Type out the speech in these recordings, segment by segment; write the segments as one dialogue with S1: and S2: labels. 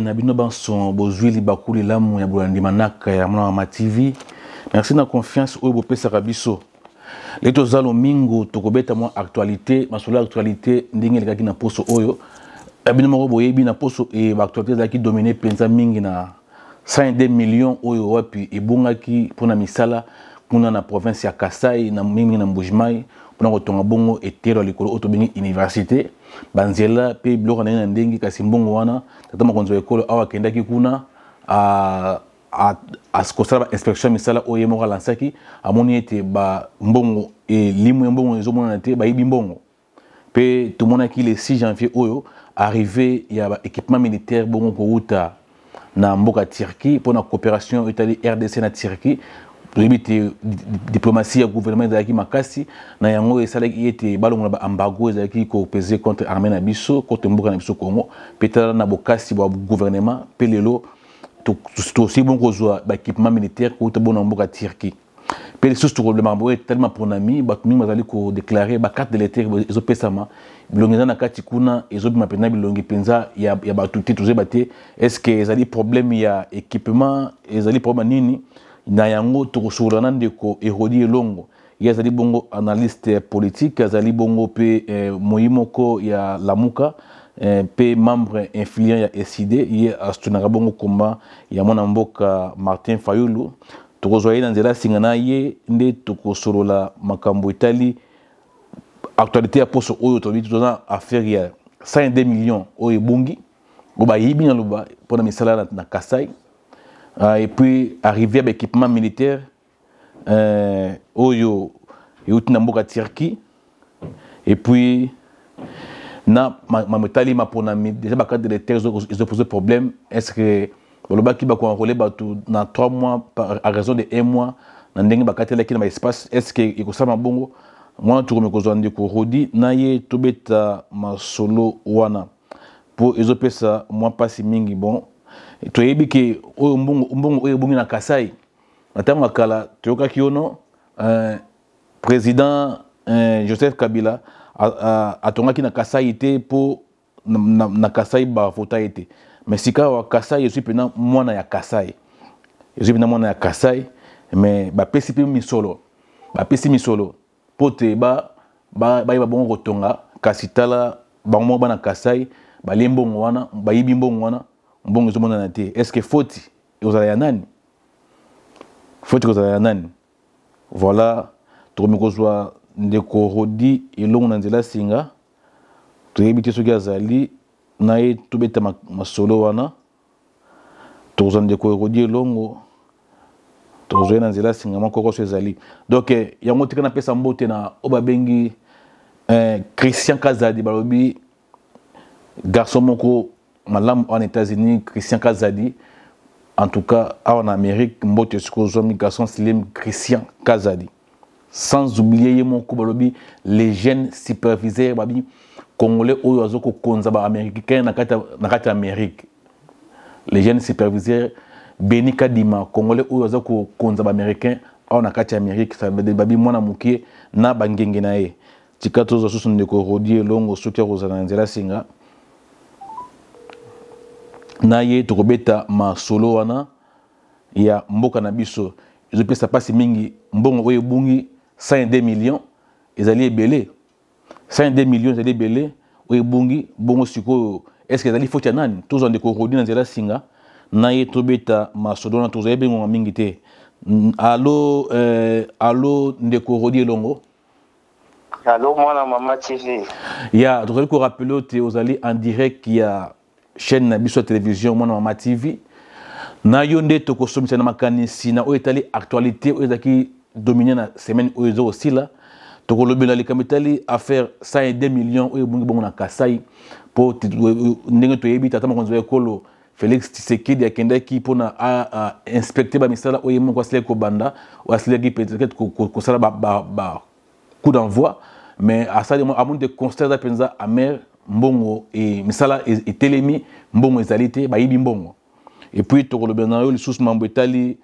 S1: na bino banso bozwili bakuli lamu ya bulandi manaka ya mwana ma TV. Merci na confiance oyo bopesaka biso. Leto zalo mingo tokobeta mwa actualité, masolo actualité ndenge lekaki na poso oyo. Bino moko boyebi na poso e ba actualité zaki dominer penza mingi na 102 millions oyo wapi ebungaki pona misala kuna na province ya Kasai na mingi na Mbujimai pona kotonga bongo etero likolo otobengi université banzela pe biloko na ndenge kasi mbongo wana tata makonzo ekolo awa kendaki kuna a skosala inspection misala oye moko lansaki amoni ete ba mbongo e limu mbongo ezomona te ba yibi mbongo pe tomonaki le 6 janvier oyo arrivé ya ba équipement militaire bongo ko uta na mboka Turquie pour la coopération Italie RDC na Turquie pour diplomatie ya gouvernement zaki makasi na yango esalaki ete balongo ba embargo zaki ko peser contre armée na biso contre mboka na biso Congo petala na bokasi ba gouvernement pelelo to aussi bon kozwa ba équipement militaire ko uta bona mboka Turquie pe sous tout problème ambo tellement pour nami ba tumi bazali ko déclarer ba carte de l'été ezo pesama bilongi na kati kuna ezo bima pena bilongi penza ya ba tuti tuze bate est-ce que ezali problème ya équipement ezali problème nini na yango to kosolana ndeko Erodi Elongo yazali bongo analyste politique yazali bongo pe moyimoko ya Lamuka pe membre influent ya SID ye astunaka bongo komba ya mwana mboka Martin Fayulu tokozwa na nzela singana ye nde tokosolola makambo Italie actualité ya poso oyo tobiti tona affaire ya 102 millions oyo bungi oba yibi na luba pona misala na Kasai et puis arrivé à l'équipement militaire oyo yuti na mboka Turquie et puis na matali ma pona déjà ba cadre de terre ils ont posé problème est-ce que le bas qui va enrôler bateau dans 3 mois à raison de 1 mois na ndenge ba katela ki na espace est-ce que ikosama bongo moi tout me kozandi ko rodi na ye tobeta masolo wana pour ezopesa moi pasi mingi bon to yebi ke oyo mbongo oyo bungi na Kasai atanga kala toyoka kiono président Joseph Kabila atongaki na Kasai ite pour na Kasai ba fota ite mais sika wa Kasai yesu pena mwana ya Kasai yesu pena mwana ya Kasai mais ba pesi pe misolo ba pesi misolo pote ba bongo kotonga kasi tala bango bana Kasai ba lembongo wana ba yibi mbongo wana mbongo zomona na te est-ce que faute ozala ya nani faute ozala ya nani voilà tokomikozwa ndeko Rodi Elongo na nzela singa toyebite soki azali na ye tobeta masolo wana tokozwa ndeko Rodi Elongo tokozwa na nzela singa moko so ezali donc yango tika na pesa mbote na obabengi Christian Kazadi balobi garçon moko malam en États-Unis Christian Kazadi en tout cas en Amérique mbote sikozomi garçon slim Christian Kazadi sans oublier mon balobi les jeunes superviseurs babi congolais oyo azoko konza ba américain na kata Amérique les jeunes superviseurs Beni Kadima congolais oyo azoko konza ba américain na kata Amérique ça babi mwana mukie na bangenge na ye tikato zo susu ndeko Rodi Elongo soki rozana nzela singa na ye tokobeta masolo wana ya mboka na biso ezopesa pasi mingi mbongo oyo bungi 102 millions ezali ebele 102 millions ezali ebele oyo bungi bongo sikoyo est-ce que ezali faute ya nani tozo ndeko Rodi na nzela singa na ye tobeta masolo na tozo yebengo mingi te allo ndeko Rodi Elongo
S2: allo mwana mama TV
S1: ya tozali ko rappeler te ozali en direct ya chaîne na biso télévision mwana mama TV na yonde tokosomisa na makanisi na oyo etali actualité oyo ezaki dominer na semaine oyo ezo aussi là tokolobela likamitali affaire 102 millions oyo bungi bongo na Kasai po ndenge toyebi tata makonzo ekolo Félix Tshisekedi akendaki pona a inspecter ba misala oyo moko asile ko banda ou asile ki peut-être ko sala ba coup d'envoi mais asali mo amonde constat penza amer mbongo et misala et telemi mbongo ezalité ba yibi mbongo et puis tokolobena yo lisusu mambo etali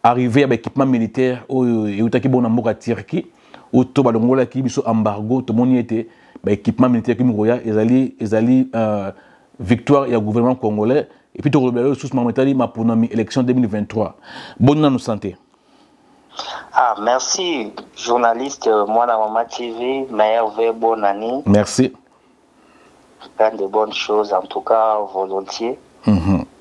S1: arrivé à l'équipement militaire oyo eutaki bona mboka Turquie ou to balongola ki biso embargo to moni ete ba équipement militaire ki moya ezali victoire du gouvernement congolais et puis tu regardes sous ma pour l'élection 2023. Bonne nous santé.
S2: Ah, merci, journaliste Mwana Mama TV, meilleur vœu, bonne année.
S1: Merci.
S2: Plein de bonnes choses, en tout cas, volontiers.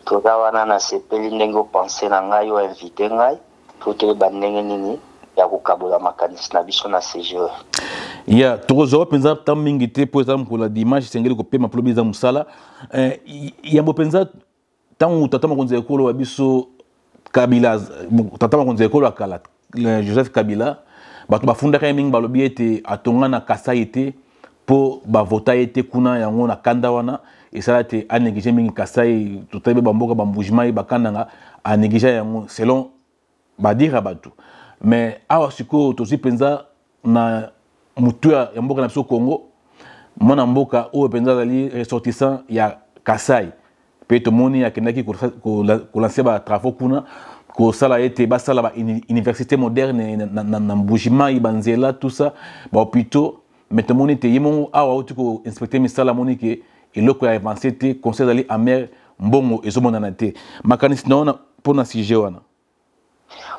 S2: Tout cas, on a sepeli n'engo pensé na ngai ou invité ngai. Tout est bandenge nini, ya kukabola makanisi na biso na CGE.
S1: Ya, tokozo penza tam mingite pour exemple pour la dimanche sengeli ko pema plobi za musala. Ya bo penza tam tatama konze ekolo biso Kabila, tatama konze ekolo akala Joseph Kabila, bato bafunda ka mingi balobi ete atonga na Kasai ete po bavota ete kuna yango na kanda wana esala ete anéglige mingi Kasai totabe bamboka bambujima bakandanga anéglige yango selon badira bato. Mais awa siko tosi penza na mutu ya mboka na biso Congo, mwana mboka oyo penza zali ressortissant ya Kasai pe tomoni akendaki ko lancer ba travaux kuna ko sala ete basala ba université moderne na Mbujima Ibanzela tout ça ba hôpitaux mais tomoni te yimo awa uti ko inspecter misala moni ke eloko ya avancé te conseil dali amer mbongo ezomona na te makanisi naona pona sujet wana.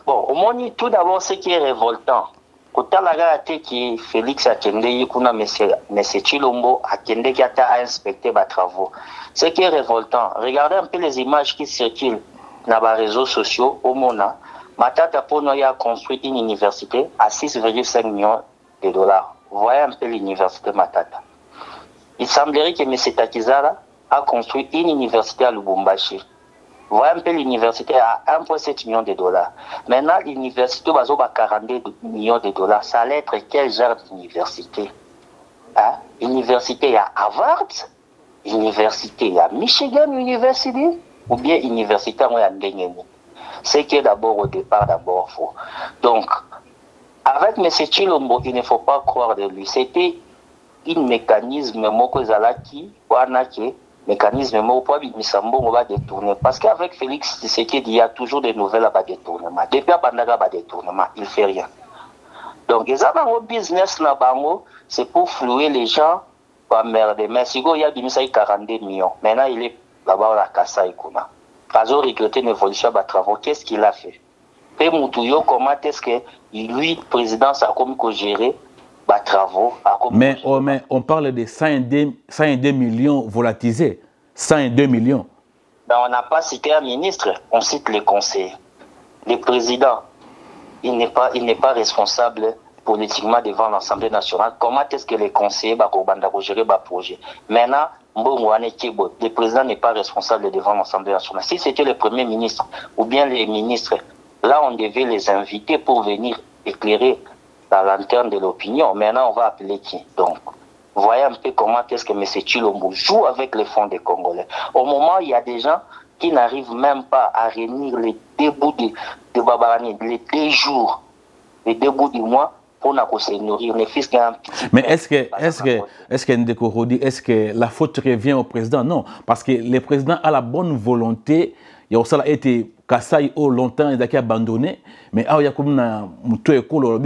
S2: Bon, au moins tout d'abord ce qui est révoltant quand la gare qui Félix Akende yikuna monsieur Chilombo Akende qui a inspecté les travaux. Ce qui est révoltant, regardez un peu les images qui circulent dans les réseaux sociaux au Mona. Matata Pono a construit une université à 6,5 millions de dollars. Vous voyez un peu l'université Matata. Il semblerait que M. Takizara a construit une université à Lubumbashi. Vous voyez un peu l'université à 1,7 million de dollars. Maintenant, l'université a 42 millions de dollars. Ça allait être quel genre d'université? Hein? Université à Harvard? Université à Michigan University? Ou bien université à Ngengeni? C'est que d'abord, au départ, d'abord, faux. Donc, avec M. Chilombo, il ne faut pas croire de lui. C'était un mécanisme Mokozalaki, Wanake, mécanisme on va détourner. Parce qu'avec Félix Tshisekedi, il y a toujours des nouvelles à détournement. Depuis à Bandaga, détournement, il ne fait rien. Donc, les gens business c'est pour flouer les gens, pas merder. Mais si il y a 42 millions, maintenant il est là-bas à la Kasai Kuna. Kazo regretté une évolution de travaux, qu'est-ce qu'il a fait? Et Moutouyo, comment est-ce que lui, président, ça a comme géré travaux.
S1: Mais on parle de 102 millions volatilisés. 102 millions.
S2: Ben, on n'a pas cité un ministre, on cite les conseillers. Le président, il n'est pas responsable politiquement devant l'Assemblée nationale. Comment est-ce que les conseillers vont gérer le projet? Maintenant, le président n'est pas responsable devant l'Assemblée nationale. Si c'était le premier ministre ou bien les ministres, là on devait les inviter pour venir éclairer la lanterne de l'opinion. Maintenant, on va appeler qui? Donc, voyez un peu comment est-ce que M. Chilombo joue avec les fonds des Congolais. Au moment, il y a des gens qui n'arrivent même pas à réunir les deux bouts de Babarani, les 2 jours, les 2 bouts du mois pour se nourrir.
S1: Mais est-ce que la faute revient au président? Non, parce que le président a la bonne volonté. Il y a aussi été Kasai longtemps il a abandonné, mais il y a comme un école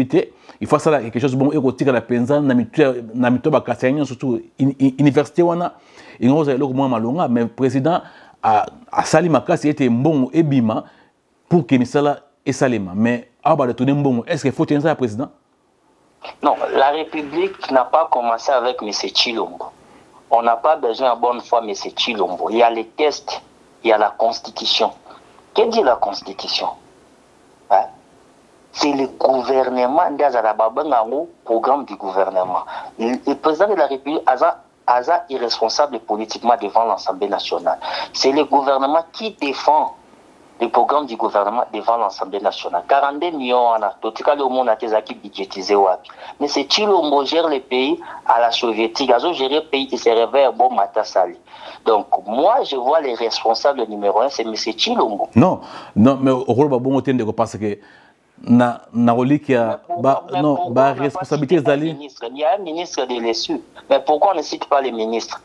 S1: il faut ça quelque chose bon érotique à la penza na mito ba Kasai surtout université wana ingoza eloko mwa malonga mais président a sali makasi était mbongo ebima pour que misala esalema mais aba de tourner mbongo est-ce qu'il faut tenir ça président?
S2: Non, la République n'a pas commencé avec M. Chilombo. On n'a pas besoin de bonne foi M. Chilombo. Il y a les tests, il y a la Constitution. Que dit la Constitution? Hein? C'est le gouvernement, le programme du gouvernement. Le président de la République est irresponsable politiquement devant l'Assemblée nationale. C'est le gouvernement qui défend le programme du gouvernement devant l'Assemblée nationale. 42 millions, tout le monde a été budgétisé. Mais c'est Chilombo gère le pays à la soviétique. Il gère le pays qui se réveille bon matin sali. Donc, moi, je vois les responsables numéro 1, c'est M. Chilombo.
S1: Non, mais au rôle de parce que na relique responsabilité
S2: il y a un ministre de l'ESU. Mais pourquoi on ne cite pas les ministres?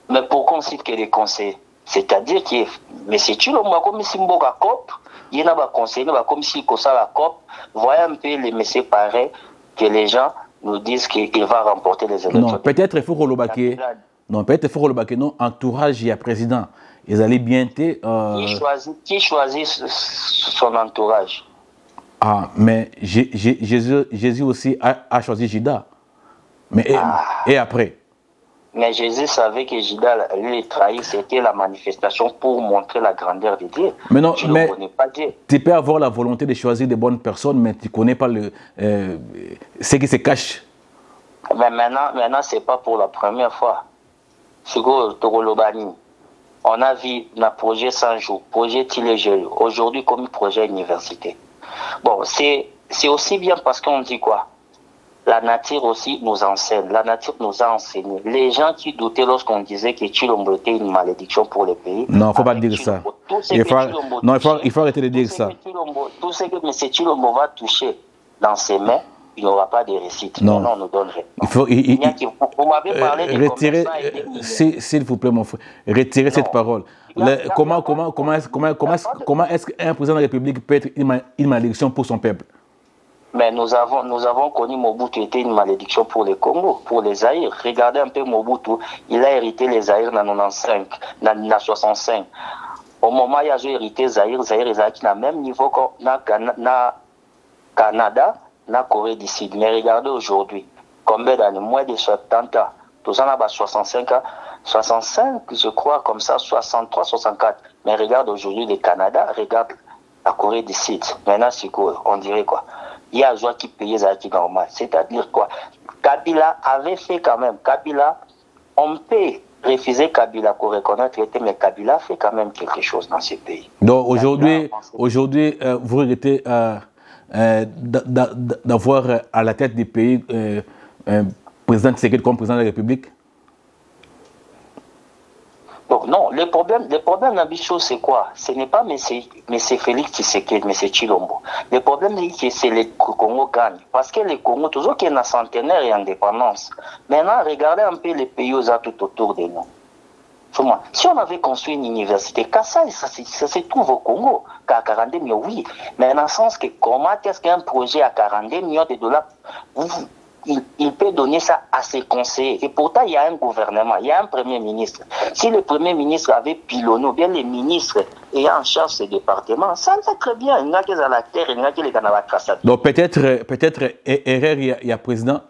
S2: Mais pourquoi on cite que les conseillers? C'est-à-dire que M. Chilombo, comme si Mboka COP, il y a un conseiller, comme si Kosa la COP, voyez un peu les messieurs pareils que les gens nous disent qu'il va remporter les élections.
S1: Non, peut-être il faut que Non, peut-être faut le bac non entourage et président. Ils allaient bien
S2: Qui choisit son entourage?
S1: Ah, mais Jésus aussi a choisi Judas. Mais et après?
S2: Mais Jésus savait que Judas lui trahi, c'était la manifestation pour montrer la grandeur de Dieu.
S1: Mais non,
S2: tu ne connais pas Dieu.
S1: Tu peux avoir la volonté de choisir des bonnes personnes, mais tu ne connais pas ce qui se cache.
S2: Mais maintenant ce n'est pas pour la première fois. On a vu le projet 100 jours, projet Tilégel, aujourd'hui comme projet université. Bon, c'est aussi bien parce qu'on dit quoi? La nature aussi nous enseigne, la nature nous a enseigné. Les gens qui doutaient lorsqu'on disait que Tshilombo était une malédiction pour le pays.
S1: Non, il ne faut pas dire ça. Il faut arrêter de dire ça.
S2: Tout ce que M. Tshilombo va toucher dans ses mains, il n'y aura pas de récite.
S1: Non,
S2: on nous donne rien.
S1: Vous m'avez parlé de retirer, s'il vous plaît, mon frère, retirez cette parole. Comment est-ce qu'un président de la République peut être une malédiction pour son peuple?
S2: Mais nous avons connu Mobutu était une malédiction pour le Congo, pour les Zaïre. Regardez un peu Mobutu, il a hérité les Zaïre dans 95, dans 65. Au moment où il a hérité Zaïre est à même niveau que Canada, na Corée du Sud. Mais regardez aujourd'hui, combien d'années, moins de 70 ans. Tout ça, là, 65 ans, 65, je crois, comme ça, 63, 64. Mais regarde aujourd'hui le Canada, regarde la Corée du Sud. Maintenant, c'est quoi? On dirait quoi? Il y a un joueur qui payait ça qui est normal. C'est-à-dire quoi? Kabila avait fait quand même. Kabila, on peut refuser Kabila pour reconnaître, mais Kabila fait quand même quelque chose dans ce pays.
S1: Donc aujourd'hui, vous regrettez d'avoir à la tête du pays un président Tshisekedi comme président de la République?
S2: Donc non, le problème d'ambition, c'est quoi? Ce n'est pas M. Félix Tshisekedi, M. Tshilombo. Le problème, c'est que le Congo gagne. Parce que le Congo, toujours qu'il y a un centenaire et indépendance. Maintenant, regardez un peu les pays tout autour de nous. Si on avait construit une université, ça se trouve au Congo, qu'à 42 millions, oui. Mais dans le sens que comment est-ce qu'un projet à 42 millions de dollars, il peut donner ça à ses conseillers. Et pourtant, il y a un gouvernement, il y a un premier ministre. Si le premier ministre avait pilonné, ou bien les ministres ayant en charge ce département, ça me fait très bien. Il y a qui à la terre, il y a qui les Canada.
S1: Donc peut-être erreur, il y a président.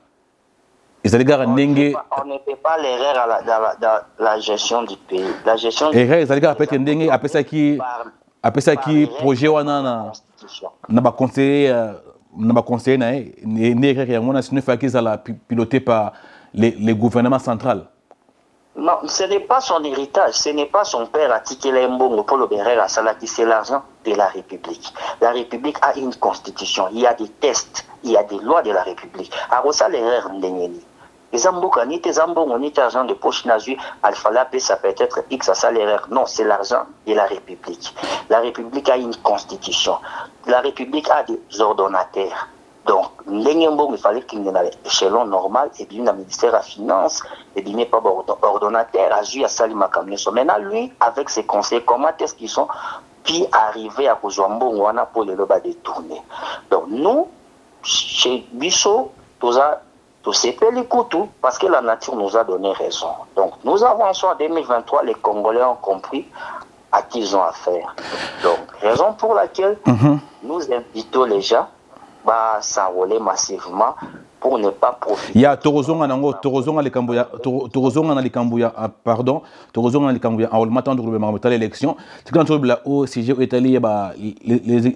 S1: On
S2: ne fait pas l'erreur dans la gestion du pays. La gestion du
S1: pays. Erreur, peut-être ndenge, après ça qui projet wana na conseiller piloté par les gouvernements central.
S2: Non, ce n'est pas son héritage, ce n'est pas son père Atikele Mbongo Polo Berera Salaki, c'est l'argent de la République. La République a une constitution, il y a des tests, il y a des lois de la République. Alors ça l'erreur ndengeni. Les ambokani, tes ambongo, ni argent de poche nazu, alpha ça peut être X à ça l'erreur. Non, c'est l'argent de la République. La République a une constitution. La République a des ordonnateurs. Donc, il fallait qu'il y ait un échelon normal, et bien, le ministère de la Finance, et bien, pas ordonnateur, a joué à Salima Kamneso. Maintenant, lui, avec ses conseils, comment est-ce qu'ils sont, puis arriver à Kozwambo, on a pour le loba détourner. Donc, nous, chez Bissot, tout s'est fait les couteaux, parce que la nature nous a donné raison. Donc, nous avançons en 2023, les Congolais ont compris à qui ils ont affaire. Donc, raison pour laquelle nous invitons les gens à s'enrôler massivement pour ne pas profiter.
S1: Il y a Torozonga à l'élection. C'est quand on a au CG Italie, les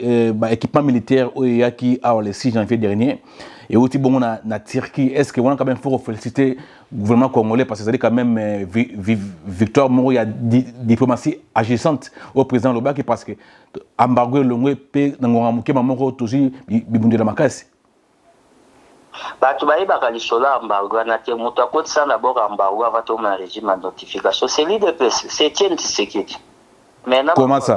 S1: équipements militaires le 6 janvier dernier. Et aussi, bon, na Turquie, est-ce qu'on a quand même faut féliciter le gouvernement congolais parce que c'est quand même victoire, il y a diplomatie agissante au président Lobaki parce que embargo longue pe n'angomouké maman toujours bibundi la makasi.
S2: Bato bayebaka lisolo embargo na te moto akotisa d'abord embargo avant tout un régime de notification. C'est l'IDPS, c'est Etienne Tshisekedi. Maintenant,
S1: comment ça?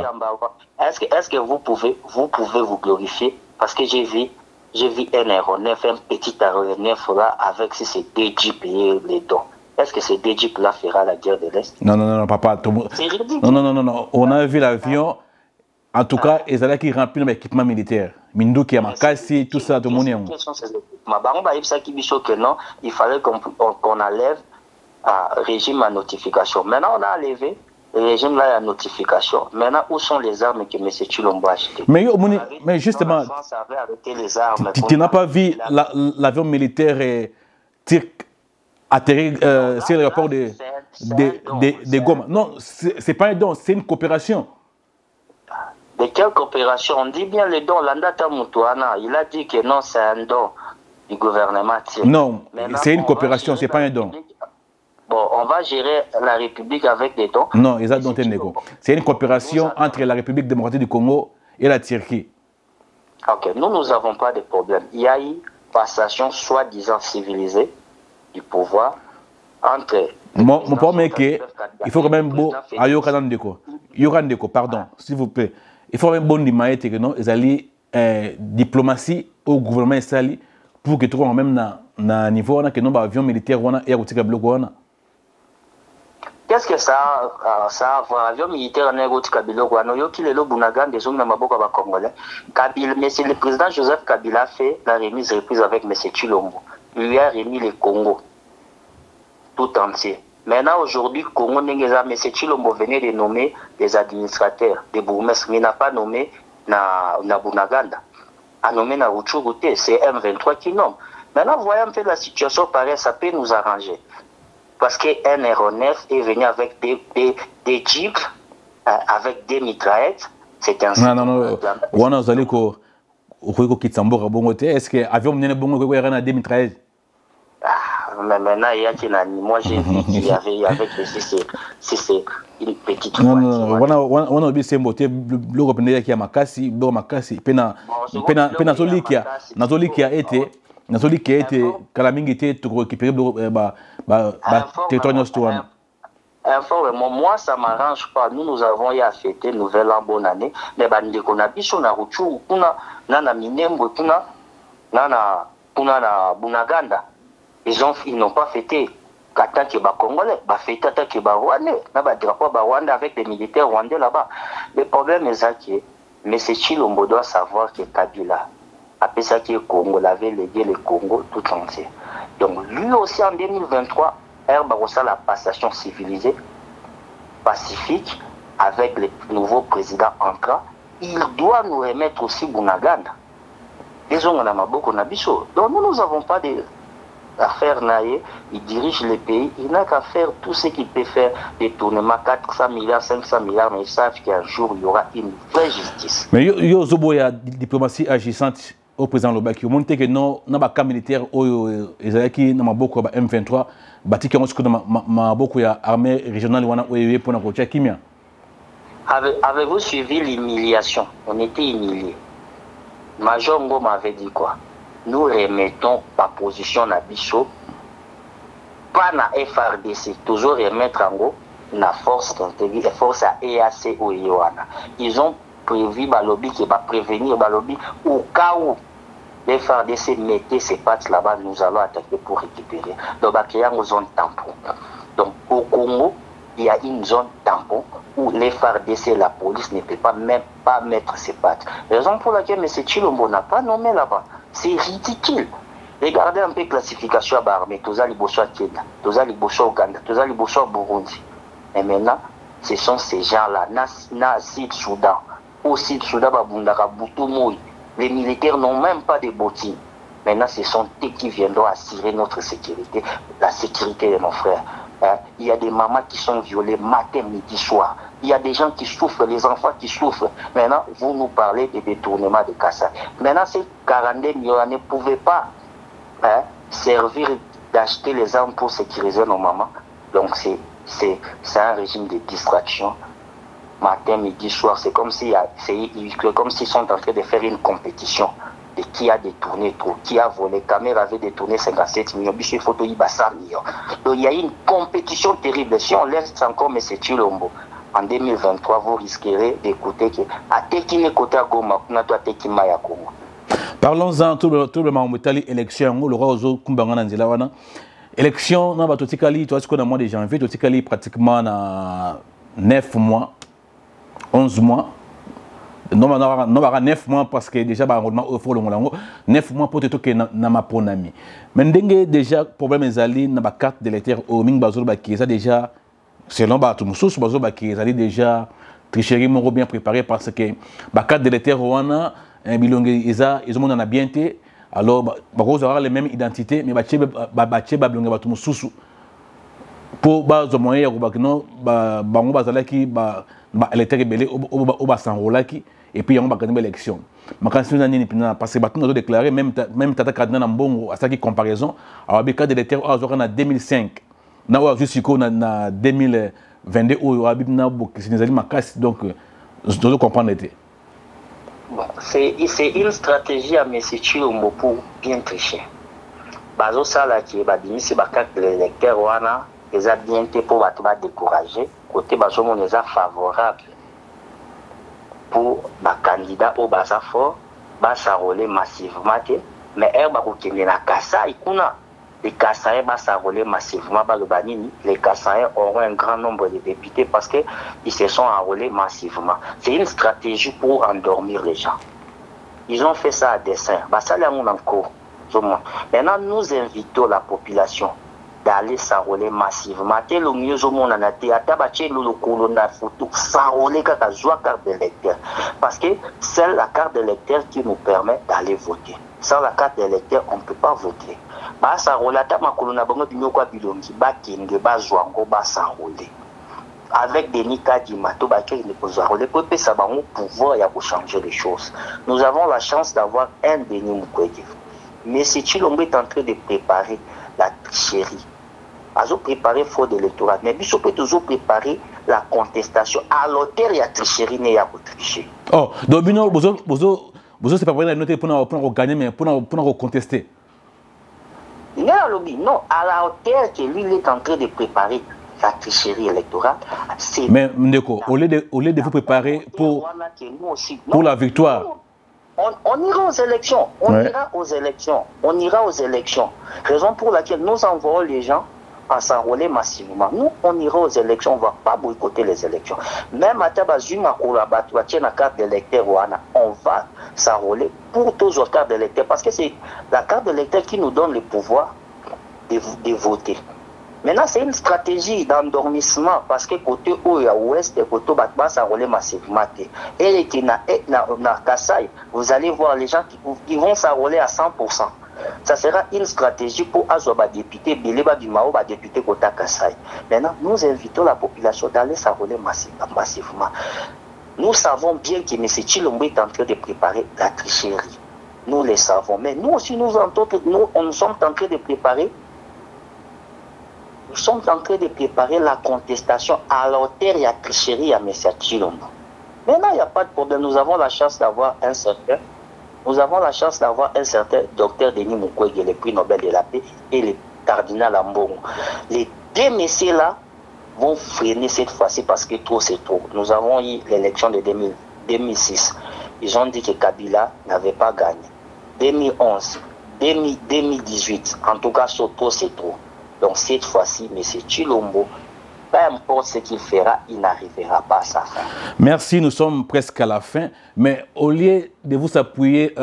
S2: Est-ce que vous pouvez vous glorifier parce que j'ai vu un aéronef, un petit aéronef là avec ces deux jeeps et les dons. Est-ce que ces deux jeeps là fera la guerre de l'Est?
S1: Non, papa.
S2: C'est ridicule.
S1: Non. On a vu l'avion. En tout cas, ils allaient qui remplir l'équipement militaire. Mindouki, Amakasi, tout ça, tout le monde.
S2: Il fallait qu'on enlève régime à notification. Maintenant, on a enlevé le régime là à notification. Maintenant, où sont les armes que M. Chilombo a achetées?
S1: Mais justement,
S2: la France avait arrêté les armes.
S1: Tu n'as pas vu l'avion militaire turc atterrir sur l'aéroport de Goma? Non, c'est pas un don, c'est une coopération.
S2: De quelle coopération? On dit bien le don. Landata Moutouana, il a dit que non, c'est un don du gouvernement turc.
S1: Non, c'est une coopération, c'est pas un don.
S2: Bon, on va gérer la République avec des dons.
S1: Non, ils ont donné un négo. C'est une coopération entre la République démocratique du Congo et la Turquie.
S2: Ok, nous n'avons pas de problème. Il y a eu passation soi-disant civilisée du pouvoir entre...
S1: Mon problème est qu'il faut quand même... Yorandeko, pardon, s'il vous plaît. Il faut même bon dimaïte que non, ils allaient diplomatie au gouvernement israélien pour que tout le monde même na niveau que non avion militaire et à bloc.
S2: Qu'est-ce que ça a à voir? Avion militaire en Nairobi Kabila, qui est le Bunaganda des zones Maboka Congolais. Monsieur le président Joseph Kabila a fait la remise reprise avec M. Chilombo. Il lui a remis le Congo tout entier. Maintenant, aujourd'hui, Congo Nengeza, M. Chilombo venait de nommer des administrateurs, des bourgmestres, mais il n'a pas nommé na Bunaganda. A nommé na Ruchurute, c'est M23 qui nomme. Maintenant, voyons un peu la situation pareille, ça peut nous arranger. Parce qu'un aéronef est venu avec des jeeps, avec des mitraillettes. C'est un...
S1: Non. Vous allez est-ce que l'avion a des mitraillettes?
S2: Mais maintenant, il y a qui n'a ni. Moi, j'ai vu qu'il y avait avec c'est une petite...
S1: Non, on a oublié c'est beauté. Le repreneur qui a Makassi, Pena qui a été... Nazoli qui a été Kalamingi était tout récupéré territoire nostroan.
S2: Informez-moi, moi ça m'arrange pas. Nous avons eu à fêter nouvelle an bonne année. Mais bande qu'on a biso na ruchu kuna na minembo kuna na Bunaganda. Ils n'ont pas fêté attaque ba Congolais, ba fêté attaque ba Rwandais, na ba drapeau ba Rwanda avec des militaires rwandais là-bas. Le problème est ça que M. Chilombo doit savoir que Kabila après ça que le Congo avait légué le Congo tout entier. Donc lui aussi en 2023, Herbarossa la passation civilisée, pacifique, avec le nouveau président entrant, il doit nous remettre aussi Bunaganda. Les gens on a beaucoup nabiso. Donc nous n'avons pas d'affaires naïe, il dirige le pays, il n'a qu'à faire tout ce qu'il peut faire, des tournements 400 milliards, 500 milliards, mais ils savent qu'un jour il y aura une vraie justice.
S1: Mais il y a une diplomatie agissante au président Lobaki. Au moment que non, dans le camp militaire, qui n'a beaucoup M23, bâti qui a beaucoup armée régionale pour la côte Kimia.
S2: Avez-vous suivi l'humiliation? On était humiliés. Major Ngo m'avait dit quoi? Nous remettons la position à Bichot, pas na FRDC, toujours remettre en gros la force d'intégrité, la force à EAC ou Yoana. Ils ont prévu Balobi qui va prévenir Balobi au cas où les FRDC mettaient ses pattes là-bas, nous allons attaquer pour récupérer. Donc, il y a une zone tampon. Donc, au Congo, il y a une zone tampon où les FRDC, la police ne peut même pas mettre ses pattes. Raison pour laquelle M. Chilombo n'a pas nommé là-bas. C'est ridicule. Regardez un peu la classification à l'armée. Tous les Bosso à Kenya, tous les Bosso au Ouganda, tous les Bosso au Burundi. Et maintenant, ce sont ces gens-là, na Sud-Soudan. Au Sud-Soudan, les militaires n'ont même pas de bottines. Maintenant, ce sont eux qui viendront assurer notre sécurité, la sécurité de nos frères. Il y a des mamans qui sont violées matin, midi, soir. Il y a des gens qui souffrent, les enfants qui souffrent. Maintenant, vous nous parlez de détournement de Kassai. Maintenant, ces 42 millions ne pouvaient pas servir d'acheter les armes pour sécuriser nos mamans. Donc, c'est un régime de distraction. Matin, midi, soir, c'est comme s'ils sont en train de faire une compétition de qui a détourné trop, qui a volé. Caméra avait détourné 57 millions, Biché Photo Iba 100 millions. Donc il y a une compétition terrible. Si on laisse encore M. Chilombo en 2023, vous risquerez d'écouter que à Tekine côté à Goma, on a tout à Tekine Maya Congo.
S1: Parlons-en tout le monde élection, le roi Ozo Kumbangana Nzilawana. Élection, on a Totikali, tu vois ce qu'on a mois de janvier, Totikali pratiquement 9 mois. 11 mois. Non, 9 mois parce que déjà, bah, 9 mois pour te toquer na ma ponami. Mais déjà, problème est allé dans la carte d'électeur au Ming Bazol Baki, déjà, selon Batumoussous, Bazol Baki, ils allaient déjà tricherie bien préparé parce que la carte d'électeur Rwanda, ils ont bien été, alors, ils auront les mêmes identités, mais Batumoussous. Pour les moyens et puis il y a une élection. Parce que nous déclaré même Tata Cardinal Mbongo à sa comparaison à la carte d'électeur en 2005 na jusqu'au 2022 où donc je comprendre.
S2: C'est une stratégie à M. Chilombo pour bien tricher. Bazo sala qui est dimisi ba carte d'électeur wana les a bien été pour ba décourager côté bazo mon les a favorable pour les candidats au basa fort ba s'enrôler massivement mais ba ko kende na Kasai kuna les Kasai ba s'enrôler massivement ba le banini les Kasai auront un grand nombre de députés parce que ils se sont enrôlés massivement. C'est une stratégie pour endormir les gens. Ils ont fait ça à dessein. Ba ça là encore. Maintenant, nous invitons la population d'aller s'enrôler massivement. C'est le mieux au monde en a été. Le colonna photo s'enrôler quand on joue carte d'électeur. Parce que c'est la carte d'électeur qui nous permet d'aller voter. Sans la carte d'électeur, on ne peut pas voter. Bah s'enrôler, ma colonna bango binoko bilongi, ba kenge, ba zwango, ba s'enrôler. Avec des nika dimato, ba kenge ne peut s'enrôler. Pour que ça va nous pouvoir y avoir changer les choses. Nous avons la chance d'avoir un Denis Mukwege. Mais si Chilombo est en train de préparer la tricherie, ils ont préparé fraude de l'électorat, mais ils ont toujours préparé la contestation. À l'auteur, il y a tricherie, mais il y a tricher.
S1: Oh, donc, vous c'est pas vrai noter pour gagner, mais pour contester.
S2: Non, à la hauteur que lui il est en train de préparer la tricherie électorale, c'est.
S1: Mais, Ndeko, au lieu de vous préparer pour la victoire.
S2: On ira aux élections. On ira aux élections. Raison pour laquelle nous envoyons les gens à s'enrôler massivement. Nous, on ira aux élections. On ne va pas boycotter les élections. Même à Tabazuma, la carte d'électeur, on va s'enrôler pour tous aux cartes d'électeur. Parce que c'est la carte d'électeur qui nous donne le pouvoir de voter. Maintenant, c'est une stratégie d'endormissement parce que côté ouest, côté Batman s'enrôler massivement. Et qui na Kasai, vous allez voir les gens qui vont s'enrôler à 100%. Ça sera une stratégie pour Azoba député, Bileba du Mao, député côté Kasai. Maintenant, nous invitons la population d'aller s'enrôler massivement. Nous savons bien que M. Chilombo est en train de préparer la tricherie. Nous le savons. Mais nous aussi, nous sommes en train de préparer. Nous sommes en train de préparer la contestation à l'auteur et à tricherie à M. Chilombo. Maintenant, il n'y a pas de problème. Nous avons la chance d'avoir un certain docteur Denis Mukwege, le prix Nobel de la paix, et le cardinal Ambongo. Les deux messieurs-là vont freiner cette fois-ci parce que trop c'est trop. Nous avons eu l'élection de 2006. Ils ont dit que Kabila n'avait pas gagné. 2011, 2018, en tout cas, trop c'est trop. Donc cette fois-ci, M. Chilombo, peu importe ce qu'il fera, il n'arrivera pas à sa fin.
S1: Merci, nous sommes presque à la fin. Mais au lieu de vous appuyer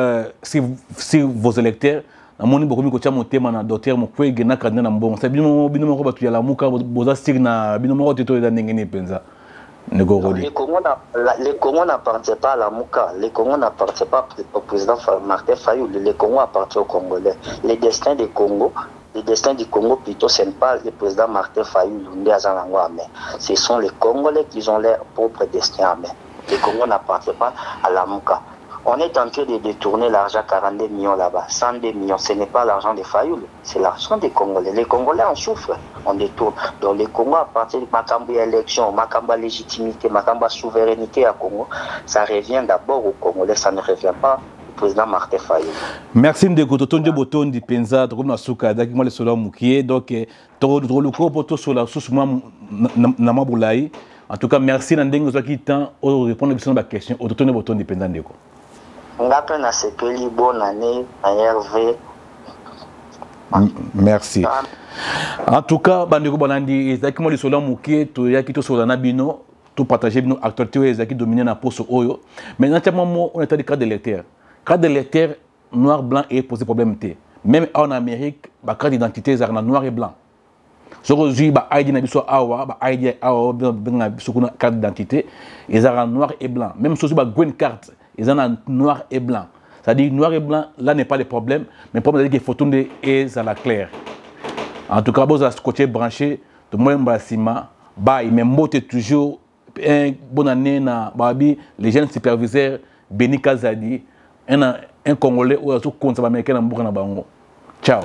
S1: sur vos électeurs, namoni beaucoup de motema na docteur Mukwege na cardinal Mbongo. C'est bino batu ya la muka boza stir na bino moko teto da ndengene penza.
S2: Le Congo n'appartient pas à la Mouka. Le Congo n'appartient pas au président Martin Fayoulou. Le Congo appartient aux Congolais. Le destin du Congo plutôt, ce n'est pas le président Martin Fayoulou. Ce sont les Congolais qui ont leur propre destin en main. Le Congo n'appartient pas à la Mouka. On est en train de détourner l'argent 42 millions là-bas, 102 millions. Ce n'est pas l'argent des Fayoulou, c'est l'argent des Congolais. Les Congolais en souffrent, on détourne. Donc le Congo, à partir de Makamba élection, Makamba légitimité, Makamba souveraineté à Congo, ça revient d'abord aux Congolais, ça ne revient pas au président Martin Fayoulou.
S1: Merci Ndeko Totonde Botondi Penza, Tokouna Souka, Dakima le Sola Moukié, donc Toloko Poto Sola Sousma Namaboulaye. En tout cas, merci Nandeng Zaki Tan pour répondre à la question. Totonde Botondi Penza Ndeko.
S2: Bonne année à Hervé.
S1: Merci. En tout cas, Bandeko Banandi, exactement le Sola Mouké, Toyaki to Sola Nabino, tout partager nos actualités qui dominent la poste Oyo. Mais naturellement, on est dans le cas de lecteur. Cas de lecteur, noir, blanc et posé problème. Même en Amérique, la carte d'identité est noir et blanc. Si vous avez ID carte d'identité, ils ont noir et blanc. Même si vous avez green card, ils ont noir et blanc. C'est-à-dire noir et blanc, là n'est pas le problème, mais le problème c'est que les photos sont à la claire. En tout cas, vous avez ce côté branché, tout le monde est bye, mais moi, toujours une bonne année, les jeunes superviseurs, Béni Kazadi, un Congolais ou un Américain. Ciao.